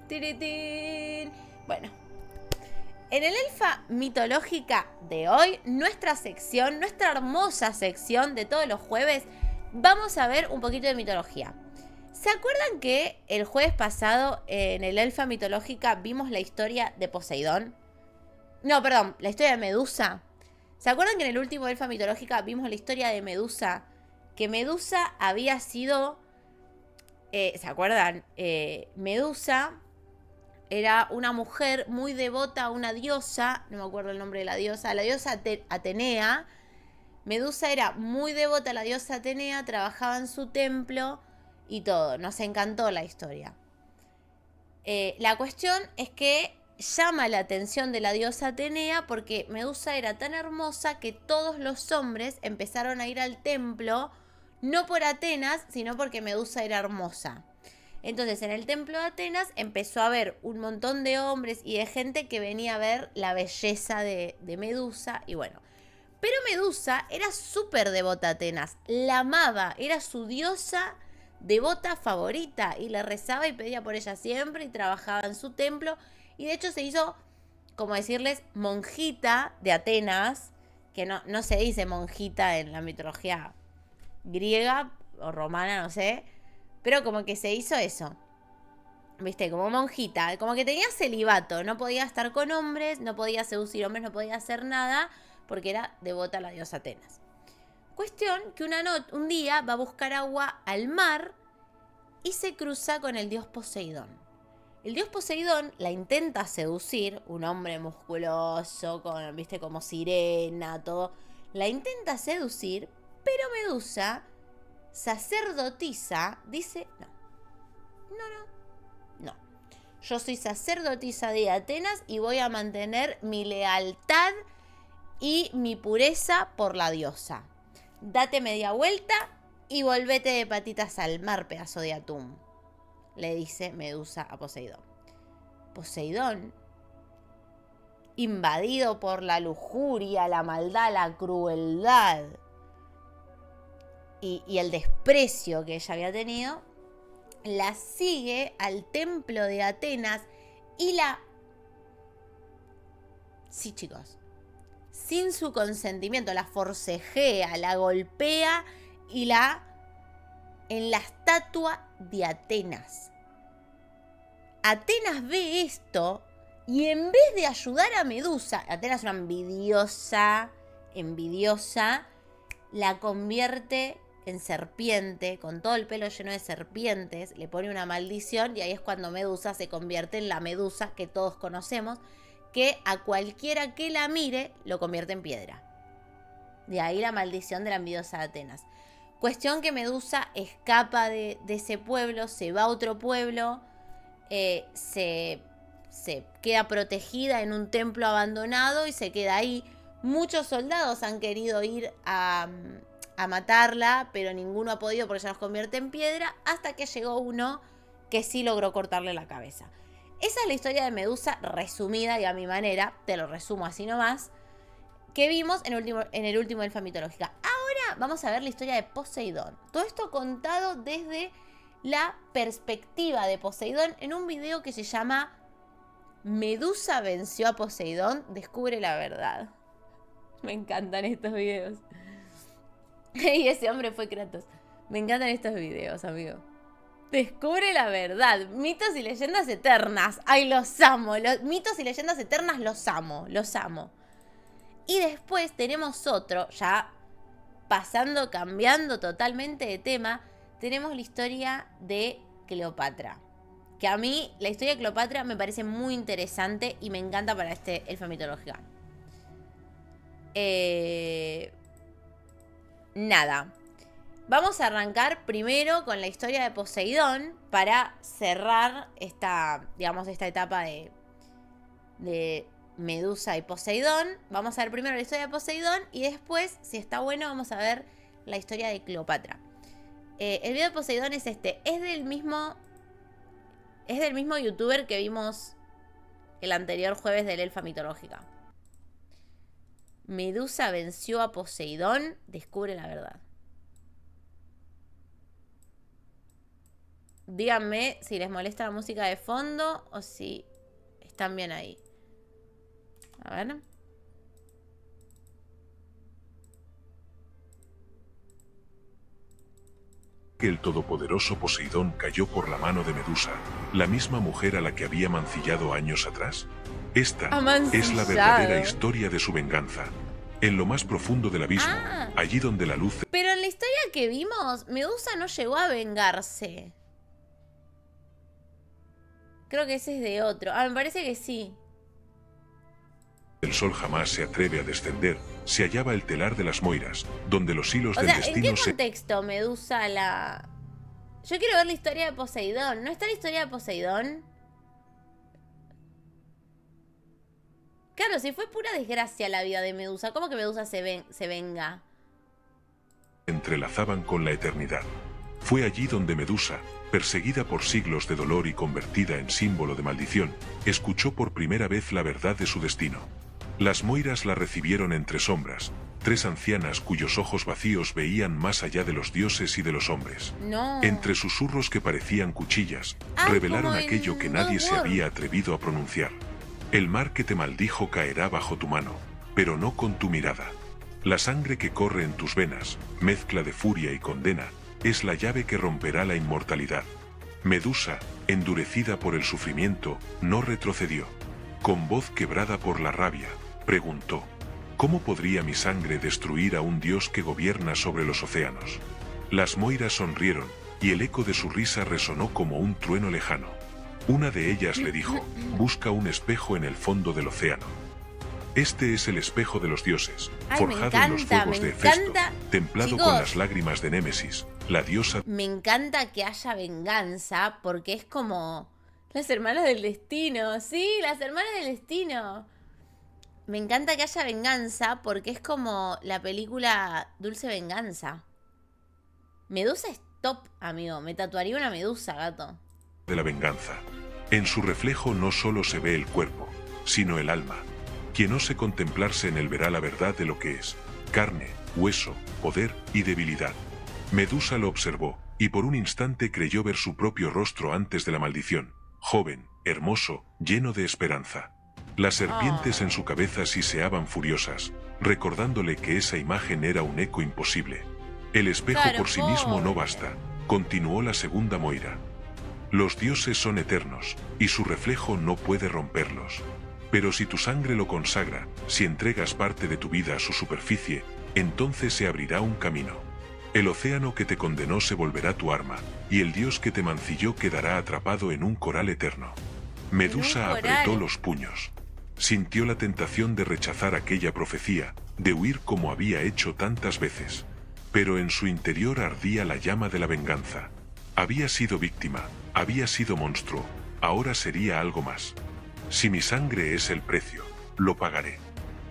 Tiritín. Bueno, en el Elfa Mitológica de hoy, nuestra sección, nuestra hermosa sección de todos los jueves, vamos a ver un poquito de mitología. ¿Se acuerdan que el jueves pasado en el Elfa Mitológica vimos la historia de Poseidón? No, perdón, la historia de Medusa. ¿Se acuerdan que en el último Elfa Mitológica vimos la historia de Medusa? Que Medusa había sido... ¿se acuerdan? Medusa era una mujer muy devota a una diosa, no me acuerdo el nombre de la diosa Atenea. Medusa era muy devota a la diosa Atenea, trabajaba en su templo y todo. Nos encantó la historia. La cuestión es que llama la atención de la diosa Atenea porque Medusa era tan hermosa que todos los hombres empezaron a ir al templo, no por Atenas, sino porque Medusa era hermosa. Entonces en el templo de Atenas empezó a haber un montón de hombres y de gente que venía a ver la belleza de Medusa y bueno. Pero Medusa era súper devota a Atenas, la amaba, era su diosa devota favorita y le rezaba y pedía por ella siempre y trabajaba en su templo y de hecho se hizo, como decirles, monjita de Atenas, que no se dice monjita en la mitología griega o romana, no sé, pero como que se hizo eso, viste, como monjita, como que tenía celibato, no podía estar con hombres, no podía seducir hombres, no podía hacer nada, porque era devota a la diosa Atenas. Cuestión que un día va a buscar agua al mar y se cruza con el dios Poseidón. El dios Poseidón la intenta seducir, un hombre musculoso, viste, como sirena, todo. La intenta seducir, pero Medusa, sacerdotisa, dice, no. Yo soy sacerdotisa de Atenas y voy a mantener mi lealtad y mi pureza por la diosa. Date media vuelta y volvete de patitas al mar, pedazo de atún, le dice Medusa a Poseidón. Poseidón, invadido por la lujuria, la maldad, la crueldad y el desprecio que ella había tenido, la sigue al templo de Atenas y la... Sí, chicos. Sin su consentimiento, la forcejea, la golpea y en la estatua de Atenas. Atenas ve esto y en vez de ayudar a Medusa, Atenas es una envidiosa, la convierte en serpiente, con todo el pelo lleno de serpientes, le pone una maldición y ahí es cuando Medusa se convierte en la Medusa que todos conocemos, que a cualquiera que la mire lo convierte en piedra. De ahí la maldición de la envidiosa de Atenas. Cuestión que Medusa escapa de ese pueblo, se va a otro pueblo, se queda protegida en un templo abandonado y se queda ahí. Muchos soldados han querido ir a matarla, pero ninguno ha podido porque ella los convierte en piedra, hasta que llegó uno que sí logró cortarle la cabeza. Esa es la historia de Medusa resumida y a mi manera, te lo resumo así nomás, que vimos en el último Elfa Mitológica. Ahora vamos a ver la historia de Poseidón. Todo esto contado desde la perspectiva de Poseidón en un video que se llama Medusa venció a Poseidón, descubre la verdad. Me encantan estos videos. Y ese hombre fue Kratos. Me encantan estos videos, amigo. Descubre la verdad. Mitos y leyendas eternas. Ay, los amo. Los mitos y leyendas eternas los amo. Los amo. Y después tenemos otro, ya cambiando totalmente de tema, tenemos la historia de Cleopatra. Que a mí la historia de Cleopatra me parece muy interesante y me encanta para este Elfa Mitológica. Nada. Vamos a arrancar primero con la historia de Poseidón para cerrar esta etapa de Medusa y Poseidón. Vamos a ver primero la historia de Poseidón y después, si está bueno, vamos a ver la historia de Cleopatra. El video de Poseidón es este. Es del mismo youtuber que vimos el anterior jueves del Elfa Mitológica. Medusa venció a Poseidón, descubre la verdad. Díganme si les molesta la música de fondo o si están bien ahí. A ver. Que el todopoderoso Poseidón cayó por la mano de Medusa, la misma mujer a la que había mancillado años atrás. Esta es la verdadera historia de su venganza. En lo más profundo del abismo, allí donde la luz... Pero en la historia que vimos, Medusa no llegó a vengarse. Creo que ese es de otro. Me parece que sí. El sol jamás se atreve a descender, se hallaba el telar de las Moiras, donde los hilos del destino ¿en qué contexto Medusa la...? Yo quiero ver la historia de Poseidón. ¿No está la historia de Poseidón? Claro, si fue pura desgracia la vida de Medusa, ¿cómo que Medusa se venga? Entrelazaban con la eternidad. Fue allí donde Medusa, perseguida por siglos de dolor y convertida en símbolo de maldición, escuchó por primera vez la verdad de su destino. Las Moiras la recibieron entre sombras, 3 ancianas cuyos ojos vacíos veían más allá de los dioses y de los hombres. No. Entre susurros que parecían cuchillas, revelaron aquello que nadie se había atrevido a pronunciar. El mar que te maldijo caerá bajo tu mano, pero no con tu mirada. La sangre que corre en tus venas, mezcla de furia y condena, es la llave que romperá la inmortalidad. Medusa, endurecida por el sufrimiento, no retrocedió. Con voz quebrada por la rabia, preguntó: ¿cómo podría mi sangre destruir a un dios que gobierna sobre los océanos? Las Moiras sonrieron, y el eco de su risa resonó como un trueno lejano. Una de ellas le dijo: busca un espejo en el fondo del océano. Este es el espejo de los dioses, forjado en los fuegos de Hefesto, templado con las lágrimas de Némesis, la diosa. Me encanta que haya venganza, porque es como... Las hermanas del destino, sí, las hermanas del destino. Me encanta que haya venganza, porque es como la película Dulce Venganza. Medusa es top, amigo. Me tatuaría una medusa, gato. De la venganza. En su reflejo no solo se ve el cuerpo, sino el alma. Quien ose contemplarse en él verá la verdad de lo que es: carne, hueso, poder y debilidad. Medusa lo observó, y por un instante creyó ver su propio rostro antes de la maldición. Joven, hermoso, lleno de esperanza. Las serpientes en su cabeza siseaban furiosas, recordándole que esa imagen era un eco imposible. El espejo por sí mismo no basta, continuó la segunda Moira. Los dioses son eternos, y su reflejo no puede romperlos. Pero si tu sangre lo consagra, si entregas parte de tu vida a su superficie, entonces se abrirá un camino. El océano que te condenó se volverá tu arma, y el dios que te mancilló quedará atrapado en un coral eterno. Medusa apretó los puños. Sintió la tentación de rechazar aquella profecía, de huir como había hecho tantas veces. Pero en su interior ardía la llama de la venganza. Había sido víctima, había sido monstruo, ahora sería algo más. Si mi sangre es el precio, lo pagaré.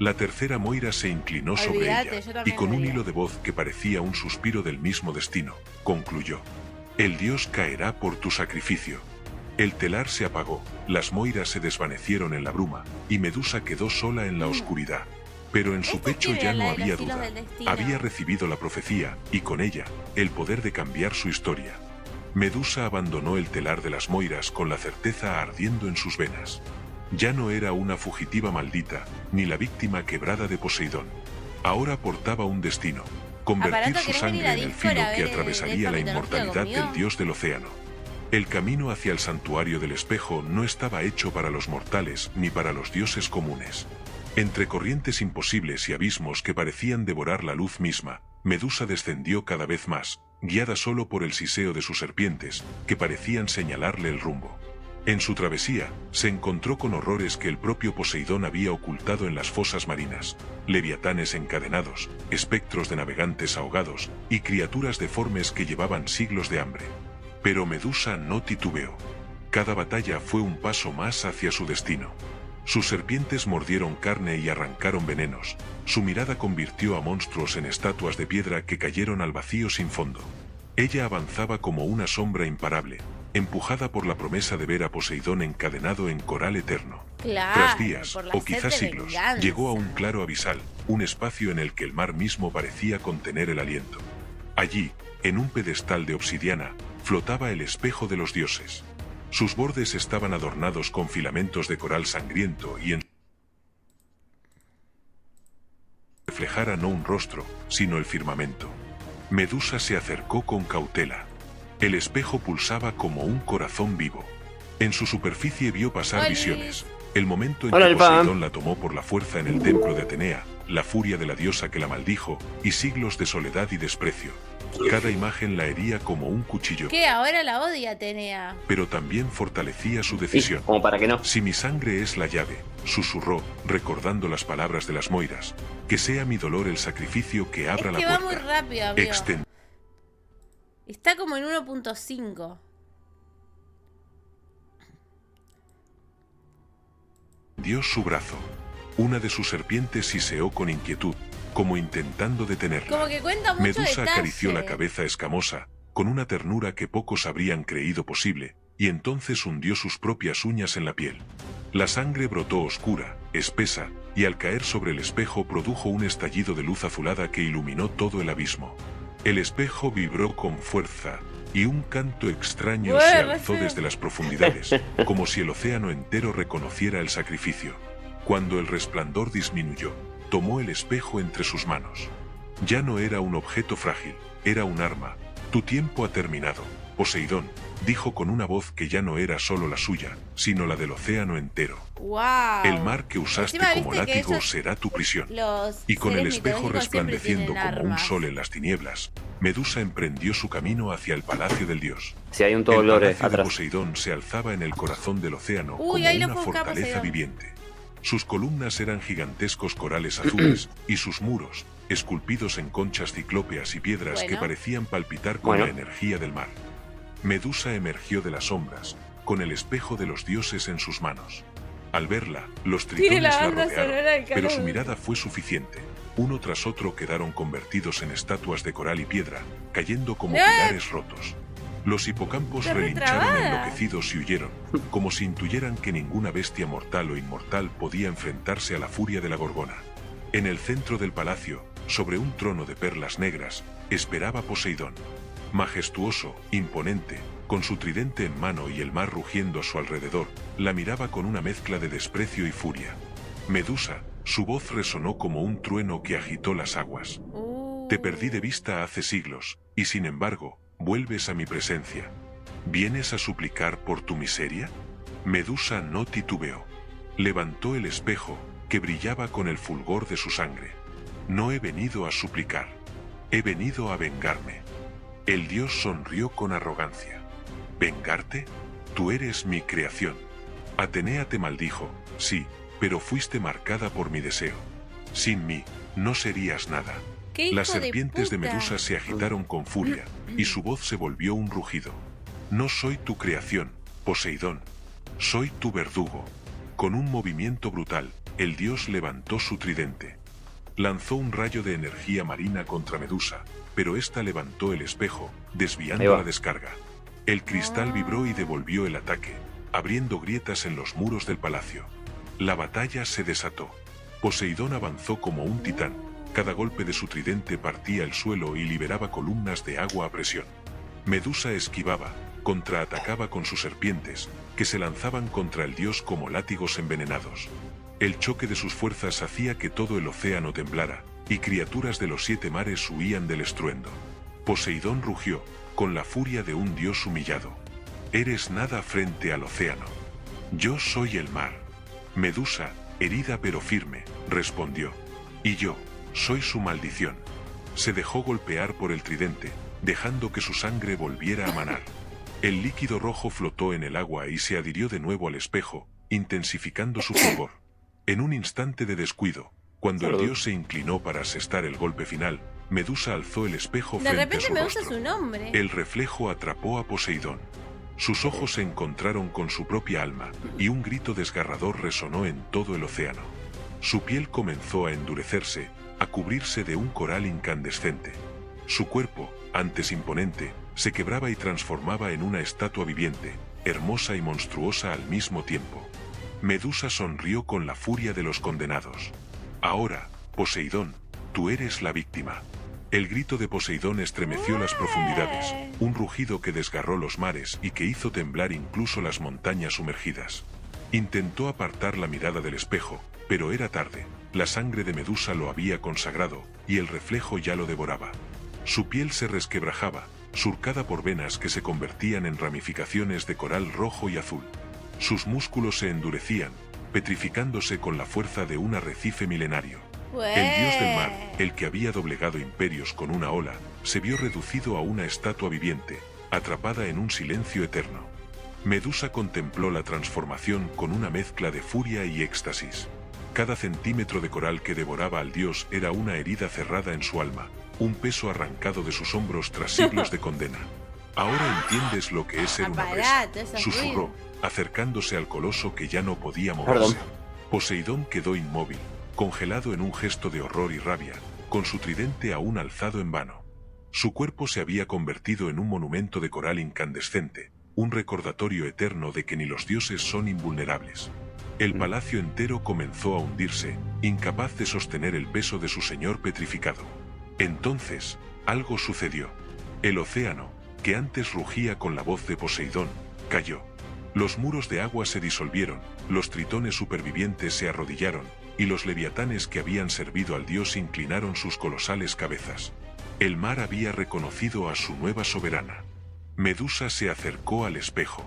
La tercera Moira se inclinó sobre ella, y con un hilo de voz que parecía un suspiro del mismo destino, concluyó: el dios caerá por tu sacrificio. El telar se apagó, las Moiras se desvanecieron en la bruma, y Medusa quedó sola en la oscuridad. Pero en su pecho ya no había duda. Había recibido la profecía, y con ella, el poder de cambiar su historia. Medusa abandonó el telar de las Moiras con la certeza ardiendo en sus venas. Ya no era una fugitiva maldita, ni la víctima quebrada de Poseidón. Ahora portaba un destino: convertir su sangre en el filo que atravesaría la inmortalidad del dios del océano. El camino hacia el santuario del espejo no estaba hecho para los mortales ni para los dioses comunes. Entre corrientes imposibles y abismos que parecían devorar la luz misma, Medusa descendió cada vez más, guiada solo por el siseo de sus serpientes, que parecían señalarle el rumbo. En su travesía, se encontró con horrores que el propio Poseidón había ocultado en las fosas marinas: leviatanes encadenados, espectros de navegantes ahogados, y criaturas deformes que llevaban siglos de hambre. Pero Medusa no titubeó. Cada batalla fue un paso más hacia su destino. Sus serpientes mordieron carne y arrancaron venenos. Su mirada convirtió a monstruos en estatuas de piedra que cayeron al vacío sin fondo. Ella avanzaba como una sombra imparable, empujada por la promesa de ver a Poseidón encadenado en coral eterno. Tras días, o quizás siglos, llegó a un claro abisal, un espacio en el que el mar mismo parecía contener el aliento. Allí, en un pedestal de obsidiana, flotaba el espejo de los dioses. Sus bordes estaban adornados con filamentos de coral sangriento y en reflejara no un rostro, sino el firmamento. Medusa se acercó con cautela. El espejo pulsaba como un corazón vivo. En su superficie vio pasar visiones. El momento en que Poseidón la tomó por la fuerza en el templo de Atenea, la furia de la diosa que la maldijo, y siglos de soledad y desprecio. Cada imagen la hería como un cuchillo. ¿Qué? Ahora la odia Atenea. Pero también fortalecía su decisión. Como para que no. Si mi sangre es la llave, susurró, recordando las palabras de las Moiras, que sea mi dolor el sacrificio que abra la puerta. Va muy rápido, amigo. Extendió Está como en 1.5. su brazo. Una de sus serpientes siseó con inquietud, como intentando detenerla. Como que cuenta mucho Medusa detalle. acarició la cabeza escamosa, con una ternura que pocos habrían creído posible, y entonces hundió sus propias uñas en la piel. La sangre brotó oscura, espesa, y al caer sobre el espejo produjo un estallido de luz azulada que iluminó todo el abismo. El espejo vibró con fuerza, y un canto extraño se alzó desde las profundidades, como si el océano entero reconociera el sacrificio. Cuando el resplandor disminuyó, tomó el espejo entre sus manos. Ya no era un objeto frágil, era un arma. Tu tiempo ha terminado, Poseidón, dijo con una voz que ya no era solo la suya, sino la del océano entero. Wow. El mar que usaste como látigo será tu prisión. Y con el espejo resplandeciendo como un sol en las tinieblas, Medusa emprendió su camino hacia el palacio del dios. Si hay un El Tolore palacio de atrás. Poseidón se alzaba en el corazón del océano como ahí lo una fue buscar fortaleza Poseidón. viviente. Sus columnas eran gigantescos corales azules, y sus muros, esculpidos en conchas ciclópeas y piedras que parecían palpitar con la energía del mar. Medusa emergió de las sombras, con el espejo de los dioses en sus manos. Al verla, los tritones la rodearon, pero su mirada fue suficiente. Uno tras otro quedaron convertidos en estatuas de coral y piedra, cayendo como pilares rotos. Los hipocampos relincharon enloquecidos y huyeron, como si intuyeran que ninguna bestia mortal o inmortal podía enfrentarse a la furia de la gorgona. En el centro del palacio, sobre un trono de perlas negras, esperaba Poseidón. Majestuoso, imponente, con su tridente en mano y el mar rugiendo a su alrededor, la miraba con una mezcla de desprecio y furia. Medusa, su voz resonó como un trueno que agitó las aguas. Te perdí de vista hace siglos, y sin embargo, vuelves a mi presencia. ¿Vienes a suplicar por tu miseria? Medusa no titubeó. Levantó el espejo, que brillaba con el fulgor de su sangre. No he venido a suplicar. He venido a vengarme. El dios sonrió con arrogancia. ¿Vengarte? Tú eres mi creación. Atenea te maldijo, sí, pero fuiste marcada por mi deseo. Sin mí, no serías nada. Las serpientes de Medusa se agitaron con furia, y su voz se volvió un rugido. No soy tu creación, Poseidón. Soy tu verdugo. Con un movimiento brutal, el dios levantó su tridente. Lanzó un rayo de energía marina contra Medusa, pero ésta levantó el espejo, desviando la descarga. El cristal vibró y devolvió el ataque, abriendo grietas en los muros del palacio. La batalla se desató. Poseidón avanzó como un titán. Cada golpe de su tridente partía el suelo y liberaba columnas de agua a presión. Medusa esquivaba, contraatacaba con sus serpientes, que se lanzaban contra el dios como látigos envenenados. El choque de sus fuerzas hacía que todo el océano temblara, y criaturas de los 7 mares huían del estruendo. Poseidón rugió, con la furia de un dios humillado. Eres nada frente al océano. Yo soy el mar. Medusa, herida pero firme, respondió. Y yo, soy su maldición. Se dejó golpear por el tridente, dejando que su sangre volviera a manar. El líquido rojo flotó en el agua y se adhirió de nuevo al espejo, intensificando su fulgor. En un instante de descuido, cuando el dios se inclinó para asestar el golpe final, Medusa alzó el espejo frente a su rostro. El reflejo atrapó a Poseidón. Sus ojos se encontraron con su propia alma, y un grito desgarrador resonó en todo el océano. Su piel comenzó a endurecerse, a cubrirse de un coral incandescente. Su cuerpo, antes imponente, se quebraba y transformaba en una estatua viviente, hermosa y monstruosa al mismo tiempo. Medusa sonrió con la furia de los condenados. Ahora, Poseidón, tú eres la víctima. El grito de Poseidón estremeció las profundidades, un rugido que desgarró los mares y que hizo temblar incluso las montañas sumergidas. Intentó apartar la mirada del espejo, pero era tarde. La sangre de Medusa lo había consagrado, y el reflejo ya lo devoraba. Su piel se resquebrajaba, surcada por venas que se convertían en ramificaciones de coral rojo y azul. Sus músculos se endurecían, petrificándose con la fuerza de un arrecife milenario. El dios del mar, el que había doblegado imperios con una ola, se vio reducido a una estatua viviente, atrapada en un silencio eterno. Medusa contempló la transformación con una mezcla de furia y éxtasis. Cada centímetro de coral que devoraba al dios era una herida cerrada en su alma, un peso arrancado de sus hombros tras siglos de condena. Ahora entiendes lo que es ser una presa, susurró, acercándose al coloso que ya no podía moverse. Poseidón quedó inmóvil, congelado en un gesto de horror y rabia, con su tridente aún alzado en vano. Su cuerpo se había convertido en un monumento de coral incandescente, un recordatorio eterno de que ni los dioses son invulnerables. El palacio entero comenzó a hundirse, incapaz de sostener el peso de su señor petrificado. Entonces, algo sucedió. El océano, que antes rugía con la voz de Poseidón, cayó. Los muros de agua se disolvieron, los tritones supervivientes se arrodillaron, y los leviatanes que habían servido al dios inclinaron sus colosales cabezas. El mar había reconocido a su nueva soberana. Medusa se acercó al espejo.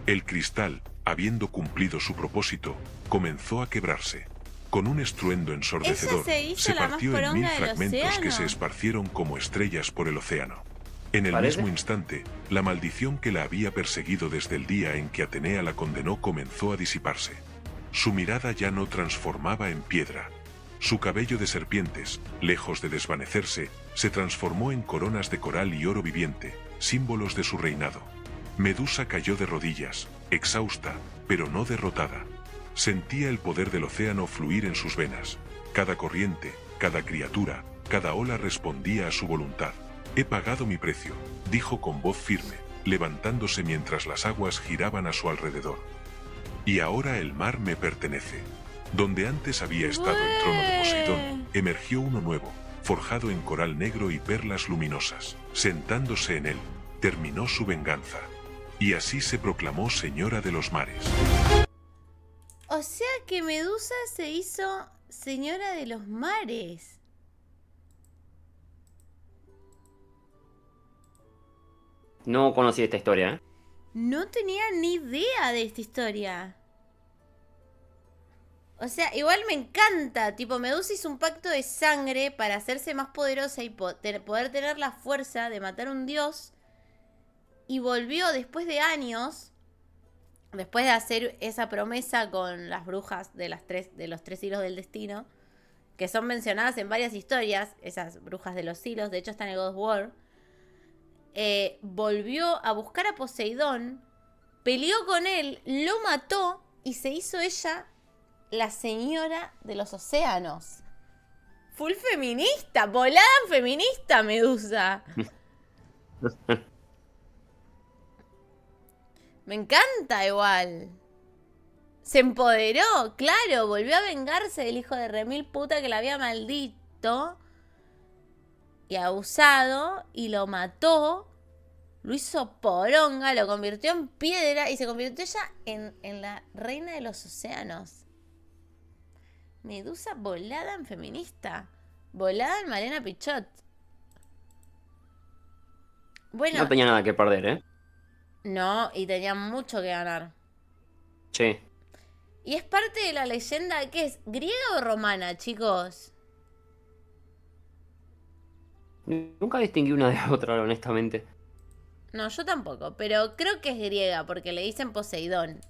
El cristal, habiendo cumplido su propósito, comenzó a quebrarse. Con un estruendo ensordecedor, se partió en 1000 fragmentos que se esparcieron como estrellas por el océano. En el mismo instante, la maldición que la había perseguido desde el día en que Atenea la condenó comenzó a disiparse. Su mirada ya no transformaba en piedra. Su cabello de serpientes, lejos de desvanecerse, se transformó en coronas de coral y oro viviente, símbolos de su reinado. Medusa cayó de rodillas, exhausta, pero no derrotada. Sentía el poder del océano fluir en sus venas. Cada corriente, cada criatura, cada ola respondía a su voluntad. He pagado mi precio, dijo con voz firme, levantándose mientras las aguas giraban a su alrededor. Y ahora el mar me pertenece. Donde antes había estado el trono de Poseidón, emergió uno nuevo, forjado en coral negro y perlas luminosas. Sentándose en él, terminó su venganza. Y así se proclamó señora de los mares. O sea que Medusa se hizo señora de los mares. No conocí esta historia, ¿eh? No tenía ni idea de esta historia. O sea, igual me encanta. Tipo, Medusa hizo un pacto de sangre para hacerse más poderosa y poder tener la fuerza de matar a un dios. Y volvió después de años, después de hacer esa promesa con las brujas de los 3 hilos del destino, que son mencionadas en varias historias, esas brujas de los hilos, de hecho está en el God of War. Volvió a buscar a Poseidón, peleó con él, lo mató y se hizo ella la señora de los océanos. Full feminista, volada feminista, Medusa. Me encanta igual. Se empoderó, claro, volvió a vengarse del hijo de remil puta que la había maldito y abusado y lo mató. Lo hizo poronga, lo convirtió en piedra y se convirtió ella en la reina de los océanos. Medusa volada en feminista. Volada en Malena Pichot. Bueno. No tenía nada que perder, ¿eh? No, y tenía mucho que ganar. Sí. Y es parte de la leyenda, ¿qué es? ¿Griega o romana, chicos? Nunca distinguí una de otra, honestamente. No, yo tampoco, pero creo que es griega, porque le dicen Poseidón.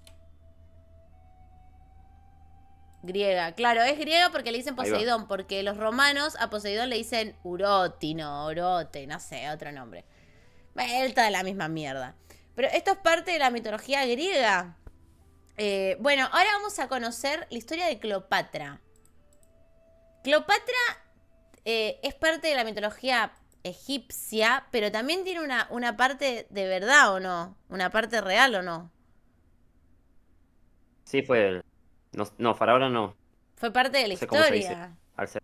Griega, claro, es griega porque le dicen Poseidón, porque los romanos a Poseidón le dicen Urotino, Orote, no sé, otro nombre. Él está de la misma mierda. Pero esto es parte de la mitología griega. Bueno, ahora vamos a conocer la historia de Cleopatra. Cleopatra es parte de la mitología egipcia, pero también tiene una parte de verdad, ¿o no? Una parte real, ¿o no? Sí, fue... No, Faraona no. Fue parte de la No sé cómo se historia. dice.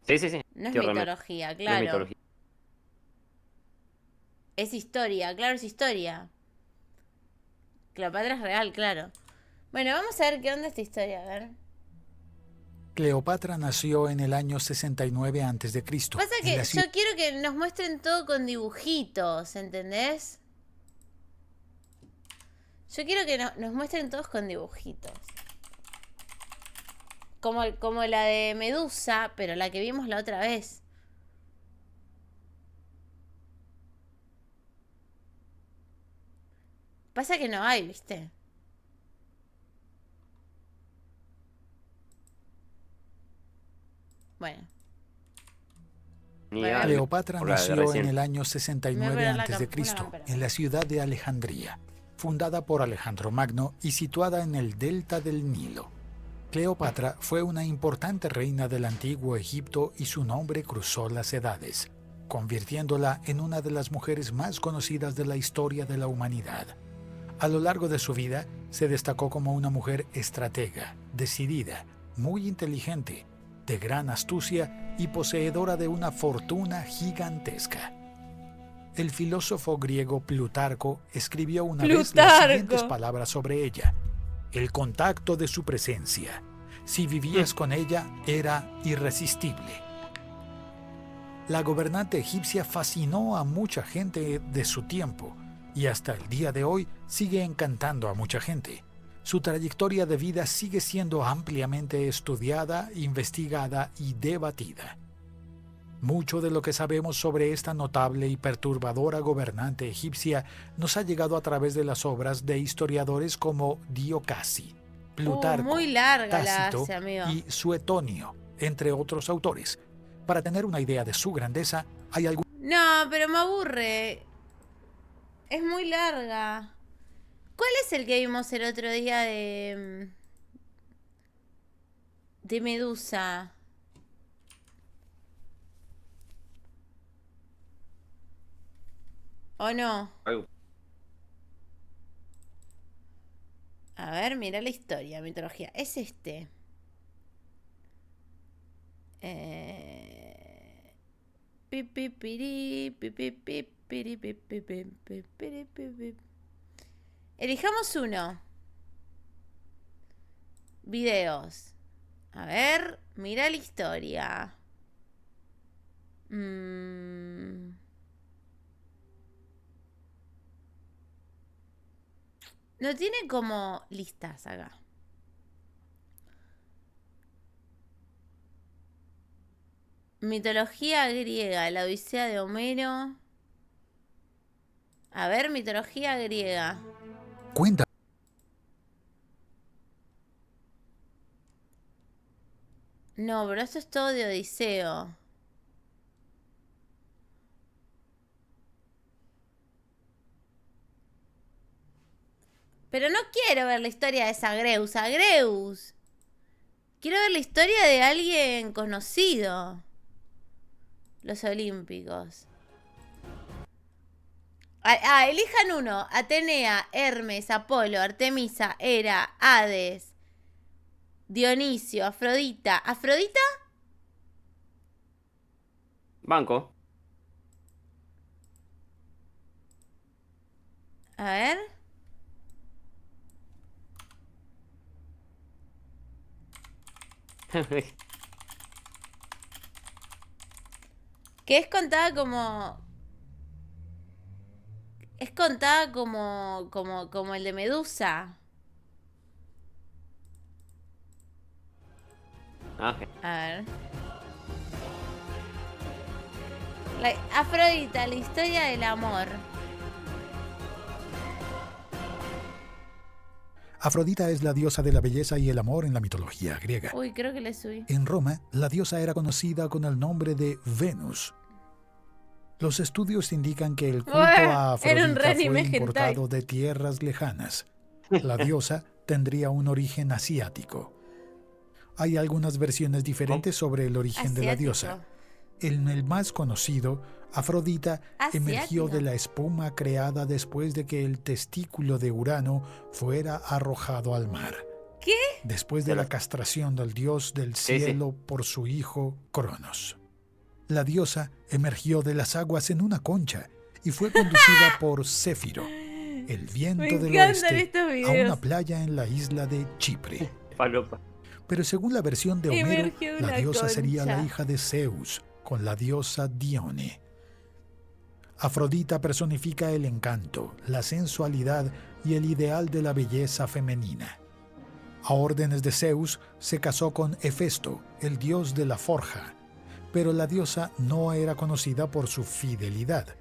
Sí, sí, sí. No es Estoy re mitología, no es claro. mitología. Es historia, claro, es historia. Cleopatra es real, claro. Bueno, vamos a ver qué onda esta historia, a ver. Cleopatra nació en el año 69 a.C. Pasa en que la yo quiero que nos muestren todo con dibujitos, ¿entendés? Yo quiero que nos muestren todos con dibujitos. Como la de Medusa, pero la que vimos la otra vez. Pasa que no hay, ¿viste? Bueno. Ni Bueno, idea, Cleopatra por la de nació recién. en el año Me voy a 69 poner una a.C. campera. en la ciudad de Alejandría, fundada por Alejandro Magno y situada en el delta del Nilo. Cleopatra fue una importante reina del antiguo Egipto y su nombre cruzó las edades, convirtiéndola en una de las mujeres más conocidas de la historia de la humanidad. A lo largo de su vida, se destacó como una mujer estratega, decidida, muy inteligente, de gran astucia y poseedora de una fortuna gigantesca. El filósofo griego Plutarco escribió una vez las siguientes palabras sobre ella: el contacto de su presencia, si vivías con ella, era irresistible. La gobernante egipcia fascinó a mucha gente de su tiempo y hasta el día de hoy sigue encantando a mucha gente. Su trayectoria de vida sigue siendo ampliamente estudiada, investigada y debatida. Mucho de lo que sabemos sobre esta notable y perturbadora gobernante egipcia nos ha llegado a través de las obras de historiadores como Dio Cassi, Plutarco, muy larga la Tácito hace, amigo. y Suetonio, entre otros autores. Para tener una idea de su grandeza, hay algunos No, pero me aburre. Es muy larga. ¿Cuál es el que vimos el otro día de Medusa? ¿O no? Algo. A ver, mira la historia, mitología. Es este. Pi, pi, piri, pi, pi, pi, piri, pi, pi, pi, pi, piri, pi, pi. Elijamos uno. Videos. A ver, mira la historia. No tiene como listas acá. Mitología griega, la Odisea de Homero. A ver, mitología griega. cuentan No, pero esto es todo de Odiseo. Pero no quiero ver la historia de Zagreus. Zagreus. Quiero ver la historia de alguien conocido. Los Olímpicos. Elijan uno. Atenea, Hermes, Apolo, Artemisa, Hera, Hades, Dionisio, Afrodita. ¿Afrodita? Banco. A ver. Que es contada como... Es contada como el de Medusa. Ah, A ver. Afrodita, la historia del amor. Afrodita es la diosa de la belleza y el amor en la mitología griega. Uy, creo que le subí. En Roma, la diosa era conocida con el nombre de Venus. Los estudios indican que el culto a Era un Afrodita re anime fue hentai. importado de tierras lejanas. La diosa tendría un origen asiático. Hay algunas versiones diferentes sobre el origen de la diosa. En el más conocido, Afrodita emergió de la espuma creada después de que el testículo de Urano fuera arrojado al mar. ¿Qué? después de la castración del dios del cielo por su hijo Cronos. La diosa emergió de las aguas en una concha y fue conducida por Céfiro, el viento del oeste, a una playa en la isla de Chipre. Falopa. Pero según la versión de Homero, Emergió la una diosa sería la concha. hija de Zeus, con la diosa Dione. Afrodita personifica el encanto, la sensualidad y el ideal de la belleza femenina. A órdenes de Zeus, se casó con Hefesto, el dios de la forja, pero la diosa no era conocida por su fidelidad.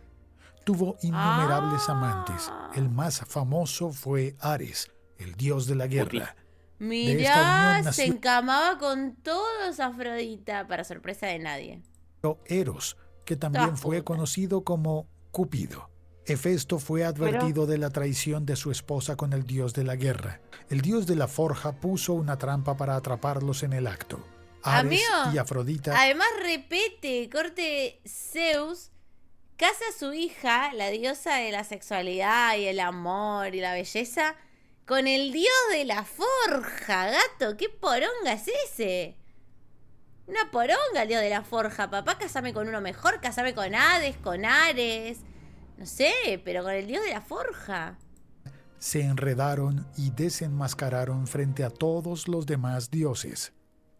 Tuvo innumerables amantes. El más famoso fue Ares, el dios de la guerra. De esta Mirá, unión se nació encamaba con todos Afrodita, para sorpresa de nadie. Eros, que también Ah, fue puta. conocido como Cupido. Hefesto fue advertido de la traición de su esposa con el dios de la guerra. El dios de la forja puso una trampa para atraparlos en el acto. Ares Amigo, y Afrodita Además, repete, corte, Zeus casa a su hija, la diosa de la sexualidad y el amor y la belleza, con el dios de la forja, gato. ¿Qué poronga es ese? Una poronga el dios de la forja. Papá, casame con uno mejor, casame con Hades, con Ares. No sé, pero con el dios de la forja. se enredaron y desenmascararon frente a todos los demás dioses.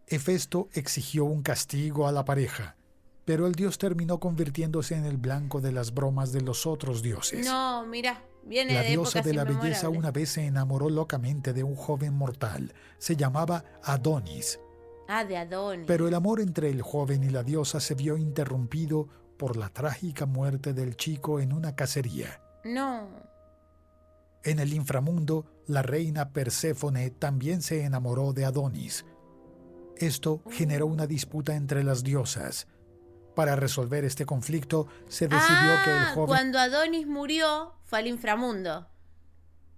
Hefesto exigió un castigo a la pareja, pero el dios terminó convirtiéndose en el blanco de las bromas de los otros dioses. No, mira, viene La de diosa épocas de la belleza inmemorables. una vez se enamoró locamente de un joven mortal. Se llamaba Adonis, Ah, de Adonis. pero el amor entre el joven y la diosa se vio interrumpido por la trágica muerte del chico en una cacería. No. En el inframundo, la reina Perséfone también se enamoró de Adonis. Esto generó una disputa entre las diosas. Para resolver este conflicto, se decidió que el joven Cuando Adonis murió, fue al inframundo.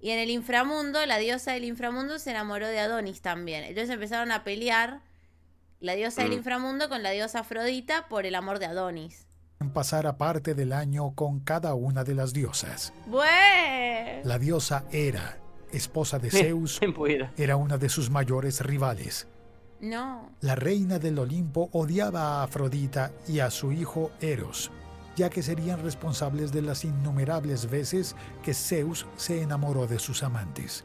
Y en el inframundo, la diosa del inframundo se enamoró de Adonis también. Entonces empezaron a pelear la diosa del inframundo con la diosa Afrodita por el amor de Adonis. pasara parte del año con cada una de las diosas. ¡Bue! La diosa Hera, esposa de Zeus, ¿Quién pudiera? era una de sus mayores rivales. No. La reina del Olimpo odiaba a Afrodita y a su hijo Eros, ya que serían responsables de las innumerables veces que Zeus se enamoró de sus amantes.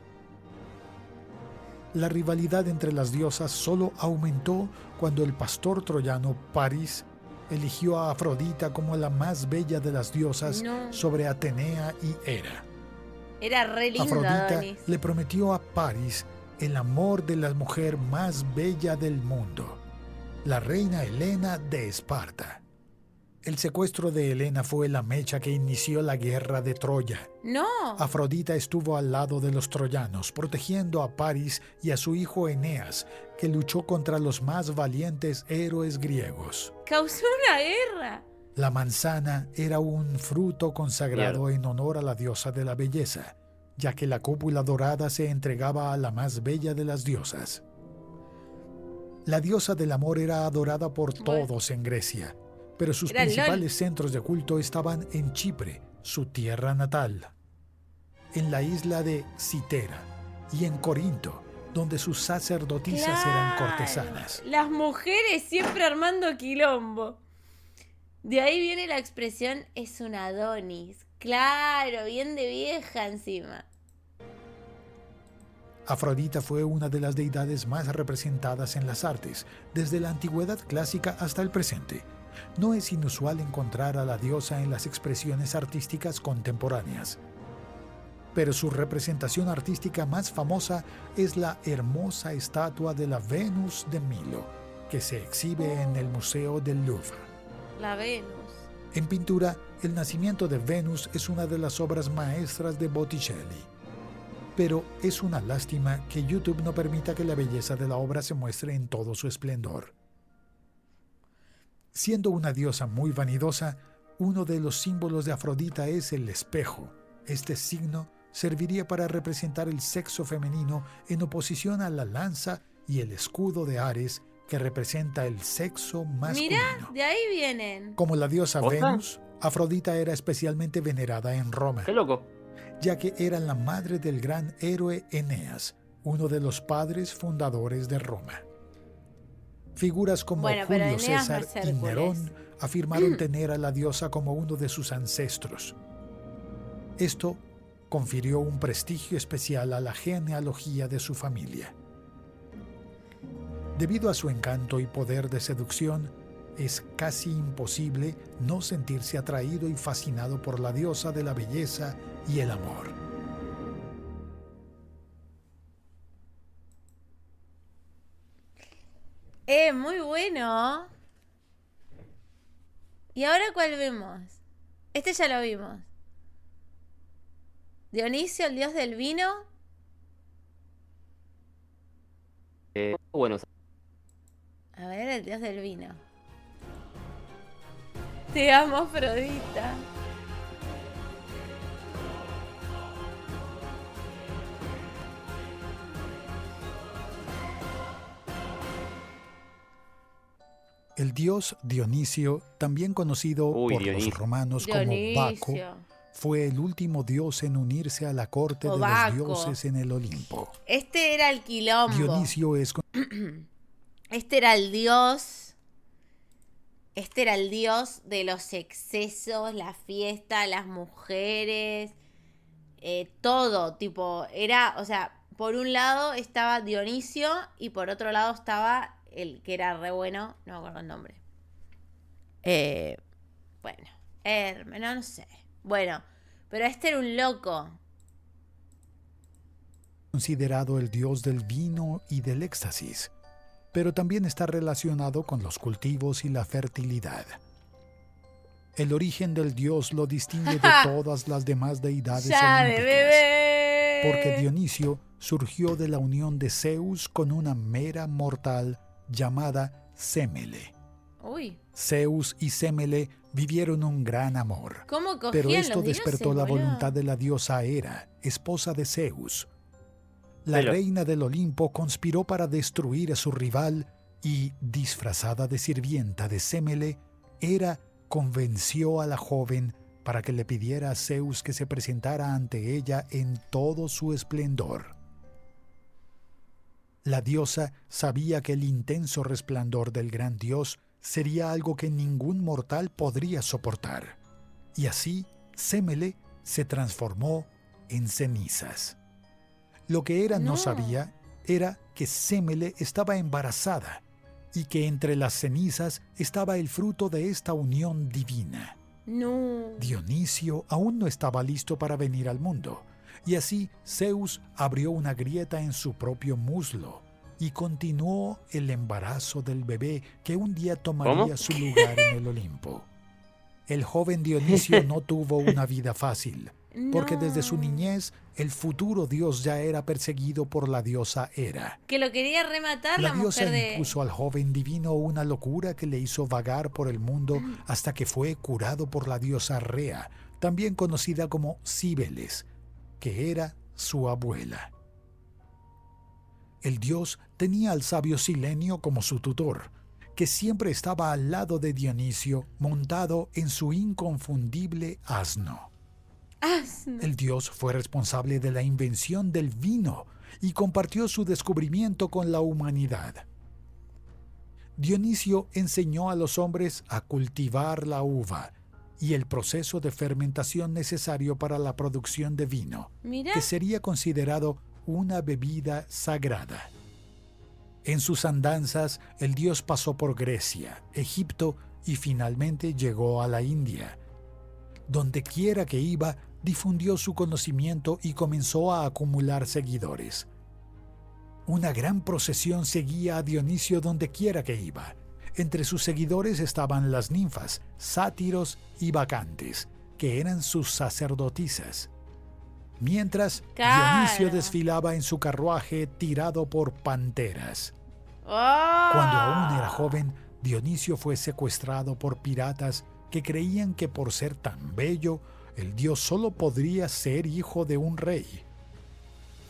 La rivalidad entre las diosas solo aumentó cuando el pastor troyano París eligió a Afrodita como la más bella de las diosas No. sobre Atenea y Hera. Era re lindo Afrodita Adonis. le prometió a París el amor de la mujer más bella del mundo, la reina Helena de Esparta. El secuestro de Helena fue la mecha que inició la guerra de Troya. No. Afrodita estuvo al lado de los troyanos, protegiendo a París y a su hijo Eneas, que luchó contra los más valientes héroes griegos. Causó una guerra. La manzana era un fruto consagrado en honor a la diosa de la belleza, ya que la cúpula dorada se entregaba a la más bella de las diosas. La diosa del amor era adorada por todos en Grecia, pero sus Era principales centros de culto estaban en Chipre, su tierra natal, en la isla de Citera y en Corinto, donde sus sacerdotisas eran cortesanas. Las mujeres siempre armando quilombo. De ahí viene la expresión es un Adonis. Claro, bien de vieja encima. Afrodita fue una de las deidades más representadas en las artes, desde la antigüedad clásica hasta el presente. No es inusual encontrar a la diosa en las expresiones artísticas contemporáneas. Pero su representación artística más famosa es la hermosa estatua de la Venus de Milo, que se exhibe en el Museo del Louvre. La Venus. En pintura, el nacimiento de Venus es una de las obras maestras de Botticelli. Pero es una lástima que YouTube no permita que la belleza de la obra se muestre en todo su esplendor. Siendo una diosa muy vanidosa, uno de los símbolos de Afrodita es el espejo. Este signo serviría para representar el sexo femenino en oposición a la lanza y el escudo de Ares, que representa el sexo masculino. Mirá, de ahí vienen. Como la diosa ¿Posta? Venus, Afrodita era especialmente venerada en Roma, Qué loco. ya que era la madre del gran héroe Eneas, uno de los padres fundadores de Roma. Figuras como Bueno, pero Julio Eneas no César es y Hércules. Nerón afirmaron tener a la diosa como uno de sus ancestros. Esto confirió un prestigio especial a la genealogía de su familia. Debido a su encanto y poder de seducción, es casi imposible no sentirse atraído y fascinado por la diosa de la belleza y el amor. Muy bueno. ¿Y ahora cuál vemos? Este ya lo vimos. Dionisio, el dios del vino. Bueno, A ver, el dios del vino. Te amo, Afrodita. El dios Dionisio, también conocido por los Dionisio. romanos como Baco, Dionisio. fue el último dios en unirse a la corte O de Baco. los dioses en el Olimpo. Este era el quilombo. Dionisio es Este era el dios. Este era el dios de los excesos, la fiesta, las mujeres. Todo, tipo, era, o sea, por un lado estaba Dionisio y por otro lado estaba el que era re bueno, no me acuerdo el nombre. Bueno, Hermes, no sé. Bueno, pero este era un loco. considerado el dios del vino y del éxtasis, pero también está relacionado con los cultivos y la fertilidad. El origen del dios lo distingue de todas las demás deidades Ya de olímpicas, bebé. porque Dionisio surgió de la unión de Zeus con una mera mortal llamada Sémele. Uy, Zeus y Sémele vivieron un gran amor, ¿cómo cogían pero esto los dioses, despertó la boludo? voluntad de la diosa Hera, esposa de Zeus. La Pero- reina del Olimpo conspiró para destruir a su rival y, disfrazada de sirvienta de Sémele, Hera convenció a la joven para que le pidiera a Zeus que se presentara ante ella en todo su esplendor. La diosa sabía que el intenso resplandor del gran dios sería algo que ningún mortal podría soportar, y así Sémele se transformó en cenizas. Lo que Hera no No. sabía era que Sémele estaba embarazada y que entre las cenizas estaba el fruto de esta unión divina. No. Dionisio aún no estaba listo para venir al mundo, y así Zeus abrió una grieta en su propio muslo y continuó el embarazo del bebé que un día tomaría ¿Cómo? su lugar en el Olimpo. El joven Dionisio no tuvo una vida fácil, porque No. desde su niñez el futuro dios ya era perseguido por la diosa Hera. Que lo quería rematar La la diosa mujer de... impuso al joven divino una locura que le hizo vagar por el mundo hasta que fue curado por la diosa Rea, también conocida como Cíbeles, que era su abuela. El dios tenía al sabio Silenio como su tutor, que siempre estaba al lado de Dionisio montado en su inconfundible asno. Asno. El dios fue responsable de la invención del vino y compartió su descubrimiento con la humanidad. Dionisio enseñó a los hombres a cultivar la uva y el proceso de fermentación necesario para la producción de vino, Mira. que sería considerado una bebida sagrada. En sus andanzas, el dios pasó por Grecia, Egipto y finalmente llegó a la India. Donde quiera que iba, difundió su conocimiento y comenzó a acumular seguidores. Una gran procesión seguía a Dionisio donde quiera que iba. Entre sus seguidores estaban las ninfas, sátiros y bacantes, que eran sus sacerdotisas. Mientras, Claro. Dionisio desfilaba en su carruaje tirado por panteras. ¡Oh! Cuando aún era joven, Dionisio fue secuestrado por piratas que creían que por ser tan bello, el dios solo podría ser hijo de un rey.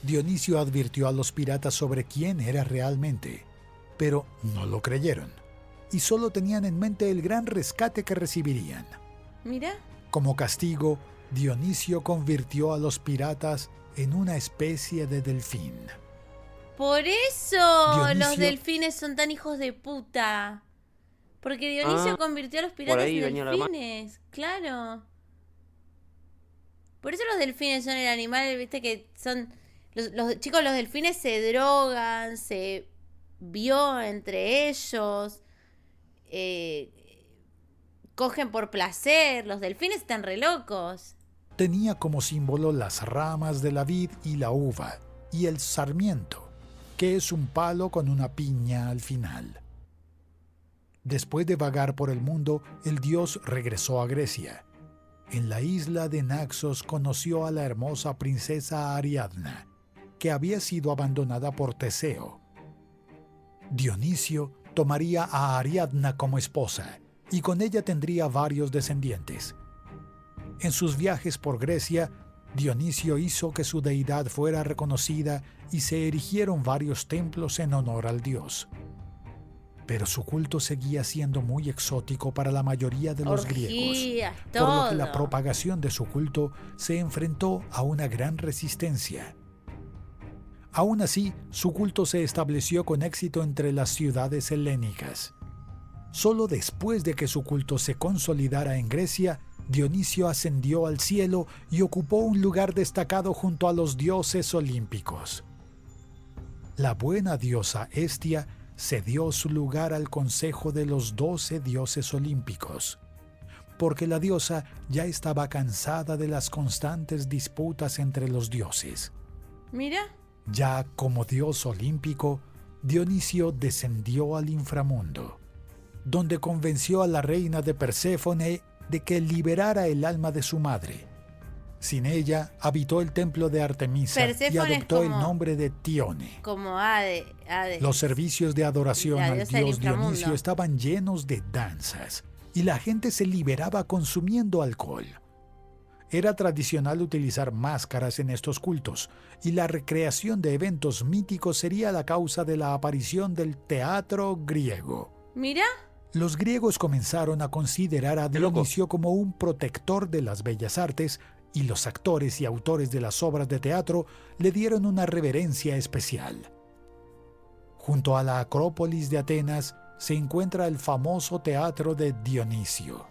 Dionisio advirtió a los piratas sobre quién era realmente, pero no lo creyeron, y solo tenían en mente el gran rescate que recibirían. Mira. Como castigo, Dionisio convirtió a los piratas en una especie de delfín. Por eso los Dionisio- delfines son tan hijos de puta. Porque Dionisio Ah, convirtió a los por piratas ahí en venía la mano. delfines. Claro. Por eso los delfines son el animal, viste que son... Chicos, los delfines se drogan, se vio entre ellos, eh, cogen por placer, los delfines están re locos. Tenía como símbolo las ramas de la vid y la uva, y el sarmiento, que es un palo con una piña al final. Después de vagar por el mundo, el dios regresó a Grecia. En la isla de Naxos conoció a la hermosa princesa Ariadna, que había sido abandonada por Teseo. Dionisio tomaría a Ariadna como esposa, y con ella tendría varios descendientes. En sus viajes por Grecia, Dionisio hizo que su deidad fuera reconocida y se erigieron varios templos en honor al dios. Pero su culto seguía siendo muy exótico para la mayoría de los griegos, Orgías, por lo que todo. la propagación de su culto se enfrentó a una gran resistencia. Aún así, su culto se estableció con éxito entre las ciudades helénicas. Solo después de que su culto se consolidara en Grecia, Dionisio ascendió al cielo y ocupó un lugar destacado junto a los dioses olímpicos. La buena diosa Hestia cedió su lugar al consejo de los 12 dioses olímpicos, porque la diosa ya estaba cansada de las constantes disputas entre los dioses. Mira. Ya como dios olímpico, Dionisio descendió al inframundo, donde convenció a la reina de Perséfone de que liberara el alma de su madre. Sin ella, habitó el templo de Artemisa y Perséfone es adoptó el como- nombre de Tione. Como Hades. Los servicios de adoración La al diosa del dios inframundo. Dionisio estaban llenos de danzas, y la gente se liberaba consumiendo alcohol. Era tradicional utilizar máscaras en estos cultos, y la recreación de eventos míticos sería la causa de la aparición del teatro griego. Mira. Los griegos comenzaron a considerar a Qué loco. Dionisio como un protector de las bellas artes, y los actores y autores de las obras de teatro le dieron una reverencia especial. Junto a la Acrópolis de Atenas se encuentra el famoso teatro de Dionisio.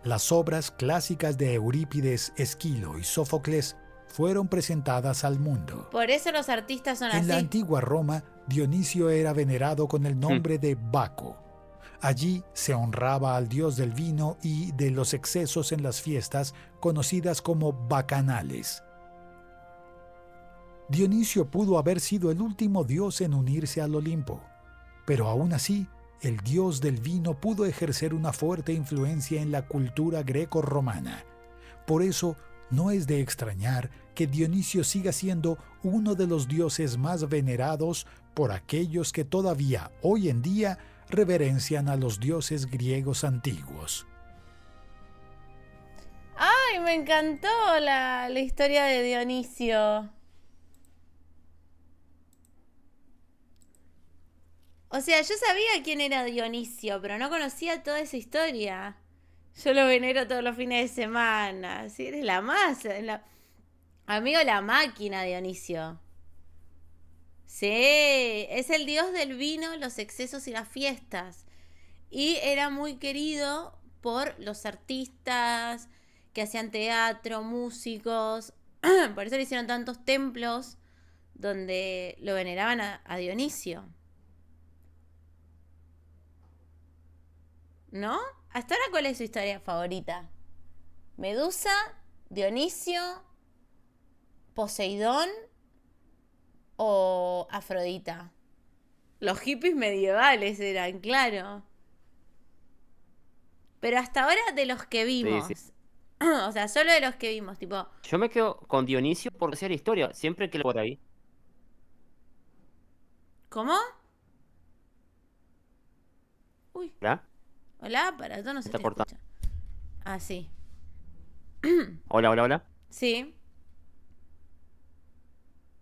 Las obras clásicas de Eurípides, Esquilo y Sófocles fueron presentadas al mundo. Por eso los artistas son En la así. antigua Roma, Dionisio era venerado con el nombre de Baco. Allí se honraba al dios del vino y de los excesos en las fiestas, conocidas como bacanales. Dionisio pudo haber sido el último dios en unirse al Olimpo, pero aún así, el dios del vino pudo ejercer una fuerte influencia en la cultura greco-romana. Por eso, no es de extrañar que Dionisio siga siendo uno de los dioses más venerados por aquellos que todavía hoy en día reverencian a los dioses griegos antiguos. Ay, me encantó la historia de Dionisio. O sea, yo sabía quién era Dionisio, pero no conocía toda esa historia. Yo lo venero todos los fines de semana. Sí, eres la más. Amigo, la máquina, Dionisio. Sí, es el dios del vino, los excesos y las fiestas. Y era muy querido por los artistas que hacían teatro, músicos. Por eso le hicieron tantos templos donde lo veneraban a Dionisio. ¿No? Hasta ahora, ¿cuál es su historia favorita? Medusa, Dionisio, Poseidón o Afrodita. Los hippies medievales eran, claro. Pero hasta ahora de los que vimos. Sí, sí. O sea, solo de los que vimos, tipo. Yo me quedo con Dionisio por ser la historia. Siempre que lo por ahí. ¿Cómo? Uy, ¿Verdad? hola, para todo no se Está te cortando. escucha. Ah, sí. Hola, hola, hola. Sí.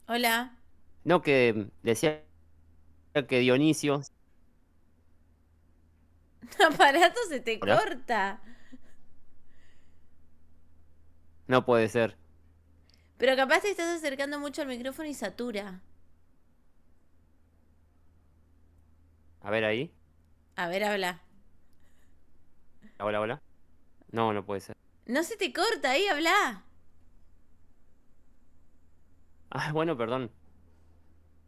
Hola. No, que decía que Dionisio. Aparato se te Hola. corta. No puede ser. Pero capaz te estás acercando mucho al micrófono y satura. A ver ahí. A ver, habla. Hola, hola. No, no puede ser. No se te corta, ahí habla. Ah, bueno, perdón.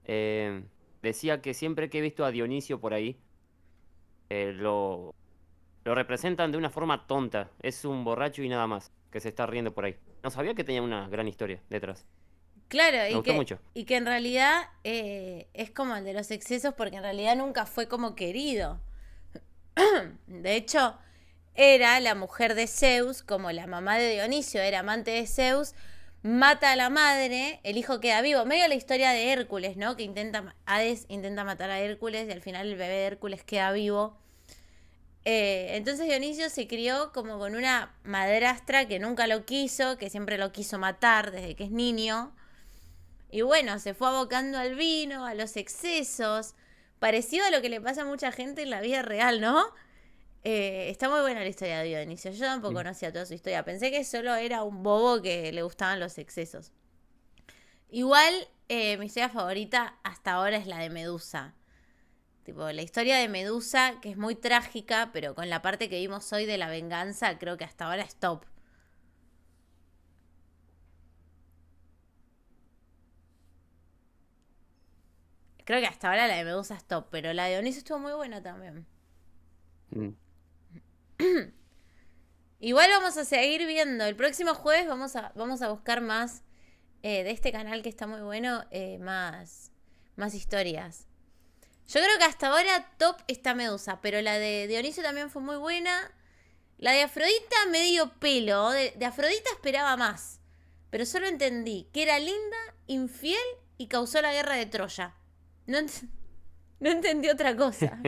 Eh, Decía que siempre que he visto a Dionisio por ahí, eh, lo, lo representan de una forma tonta. Es un borracho y nada más, que se está riendo por ahí. No sabía que tenía una gran historia detrás. Claro, Me gustó mucho. y que en realidad es como el de los excesos porque en realidad nunca fue como querido. De hecho, era la mujer de Zeus, como la mamá de Dionisio era amante de Zeus, mata a la madre, el hijo queda vivo. Medio la historia de Hércules, ¿no? Que Hades intenta matar a Hércules y al final el bebé de Hércules queda vivo. Entonces Dionisio se crió como con una madrastra que nunca lo quiso, que siempre lo quiso matar desde que es niño. Y bueno, se fue abocando al vino, a los excesos, parecido a lo que le pasa a mucha gente en la vida real, ¿no? Está muy buena la historia de Dionisio. Yo tampoco Mm. conocía toda su historia. Pensé que solo era un bobo que le gustaban los excesos. Igual, mi historia favorita hasta ahora es la de Medusa. Tipo, la historia de Medusa, que es muy trágica, pero con la parte que vimos hoy de la venganza, creo que hasta ahora es top. Creo que hasta ahora la de Medusa es top, pero la de Dionisio estuvo muy buena también. Mm. Igual vamos a seguir viendo. El próximo jueves vamos a buscar más de este canal que está muy bueno, más historias. Yo creo que hasta ahora top está Medusa, pero la de Dionisio también fue muy buena. La de Afrodita medio pelo. De Afrodita esperaba más, pero solo entendí que era linda, infiel y causó la guerra de Troya. No, no entendí otra cosa.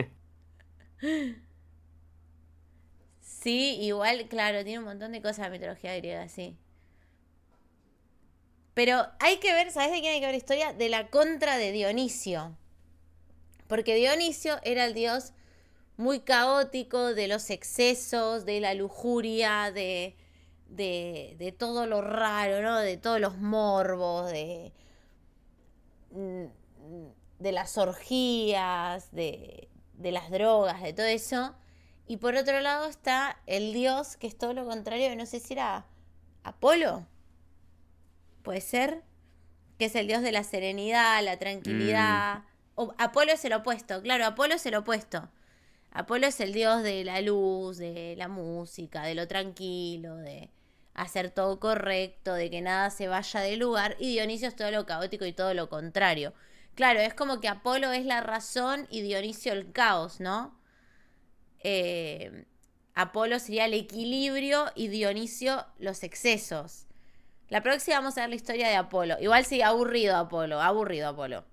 Sí, igual, claro, tiene un montón de cosas de mitología griega, sí. Pero hay que ver, ¿sabes de quién hay que ver historia? De la contra de Dionisio. Porque Dionisio era el dios muy caótico de los excesos, de la lujuria, de todo lo raro, ¿no? De todos los morbos, de las orgías, de las drogas, de todo eso. Y por otro lado está el dios que es todo lo contrario, no sé si era Apolo, puede ser, que es el dios de la serenidad, la Mm. tranquilidad. O Apolo es el opuesto, claro, Apolo es el opuesto. Apolo es el dios de la luz, de la música, de lo tranquilo, de hacer todo correcto, de que nada se vaya del lugar. Y Dionisio es todo lo caótico y todo lo contrario. Claro, es como que Apolo es la razón y Dionisio el caos, ¿no? Eh, Apolo sería el equilibrio y Dionisio los excesos. La próxima vamos a ver la historia de Apolo. Igual sí, aburrido Apolo, aburrido Apolo.